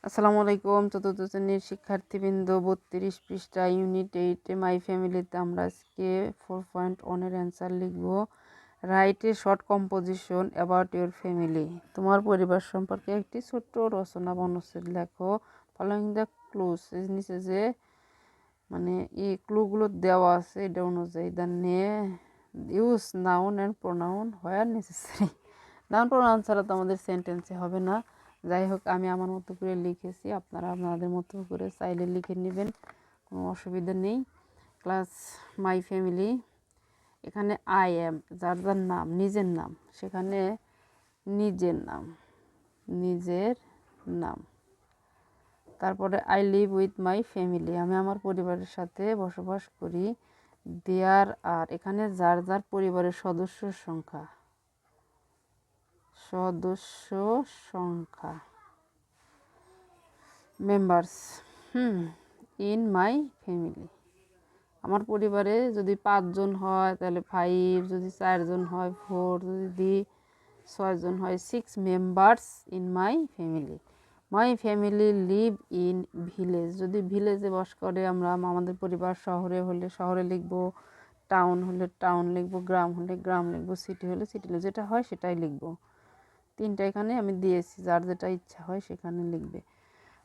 আসসালামু আলাইকুম। চতুর্থ শ্রেণীর শিক্ষার্থীবৃন্দ, 32 পৃষ্ঠা ইউনিট 8 মাই ফ্যামিলিতে আমরা আজকে 4.1 এর অ্যান্সার লিখব। Write a short composition about your family. তোমার পরিবার সম্পর্কে একটি ছোট্ট রচনা বর্ণনা লেখো। ফলোইং দ্য ক্লুজ, নিচে যে এই ক্লুগুলো দেওয়া আছে এটা অনুযায়ী the use noun and pronoun where necessary. Noun pronoun ছাড়া তো আমাদের সেন্টেন্সে হবে না। যাই হোক, আমি আমার মতো করে লিখেছি, আপনারা আপনাদের মতো করে চাইলে লিখে নেবেন, কোনো অসুবিধা নেই। ক্লাস মাই ফ্যামিলি, এখানে আই এম যার যার নাম, নিজের নাম, সেখানে নিজের নাম। তারপরে I live with my family, আমি আমার পরিবারের সাথে বসবাস করি। দেয়ার আর, এখানে যার যার পরিবারের সদস্যর সংখ্যা মেম্বার্স ইন মাই ফ্যামিলি। আমার পরিবারে যদি 5 জন হয় তাহলে 5, যদি 4 জন হয় 4, যদি 6 জন হয় 6 members in my family. My family live in village, যদি ভিলেজে বাস করে আমরা, আমাদের পরিবার শহরে হলে শহরে লিখব, টাউন হলে টাউন লিখব, গ্রাম হলে গ্রাম লিখব, সিটি হলে সিটি লিখব, যেটা হয় সেটাই লিখব। 3টা এখানে আমি দিয়েছি, যার যেটা ইচ্ছা হয় সেখানে লিখবে।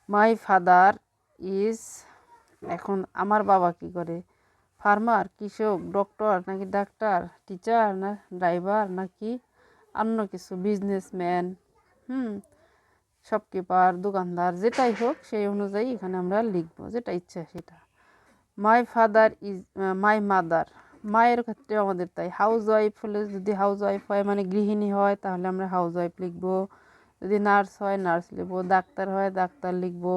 মাই ফাদার ইজ, এখন আমার বাবা কি করে? ফার্মার, কৃষক, ডক্টর নাকি ডাক্তার, টিচার না ড্রাইভার নাকি অন্য কিছু, বিজনেসম্যান, শপকিপার, দোকানদার, যেটাই হোক সেই অনুযায়ী এখানে আমরা লিখবো, যেটা ইচ্ছা সেটা। My father is, my mother, মায়ের ক্ষেত্রে আমাদের তাই। হাউস ওয়াইফ হলে, যদি হাউস ওয়াইফ হয় মানে গৃহিণী হয়, তাহলে আমরা হাউস ওয়াইফ লিখবো। যদি নার্স হয় নার্স লিখবো, ডাক্তার হয় ডাক্তার লিখবো,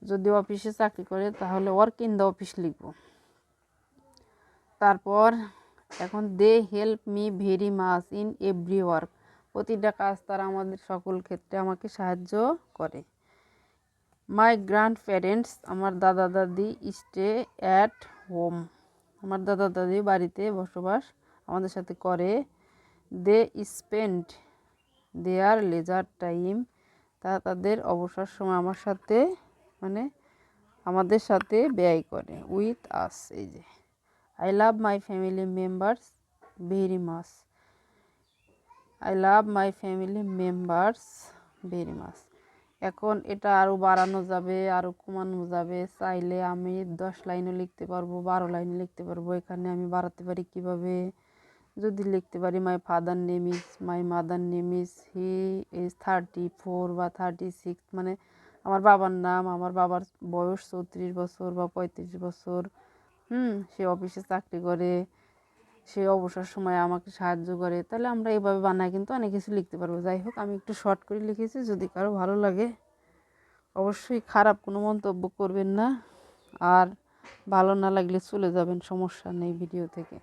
যদি অফিসে চাকরি করে তাহলে ওয়ার্ক ইন দ্য অফিস লিখবো। তারপর এখন they help me very much in every work, প্রতিটা কাজ তারা আমাদের সকল ক্ষেত্রে আমাকে সাহায্য করে। মাই গ্র্যান্ড প্যারেন্টস, আমার দাদা দাদি স্টে অ্যাট হোম, আমার দাদা দাদি বাড়িতে বসবাস আমাদের সাথে করে। They spend their leisure time, তারা তাদের অবসর সময় আমার সাথে আমাদের সাথে ব্যয় করে। উইথ আস, এই যে I love my family members very much, I love my family members very much. এখন এটা আরও বাড়ানো যাবে, আরও কমানো যাবে, চাইলে আমি 10 লাইনও লিখতে পারবো, 12 লাইনও লিখতে পারবো। এখানে আমি বাড়াতে পারি কিভাবে? যদি লিখতে পারি my father name is, my mother name is, he is 34 বা 36, আমার বাবার নাম, আমার বাবার বয়স 34 বছর বা 35 বছর, সে অফিসে চাকরি করে, সে অবসর সময় আমাকে সাহায্য করে। তাহলে আমরা এইভাবে বানায় কিন্তু অনেক কিছু লিখতে পারবো। যাই হোক, আমি একটু শর্ট করে লিখেছি, যদি কারো ভালো লাগে অবশ্যই খারাপ কোনো মন্তব্য করবেন না, আর ভালো না লাগলে চলে যাবেন, সমস্যা নেই ভিডিও থেকে।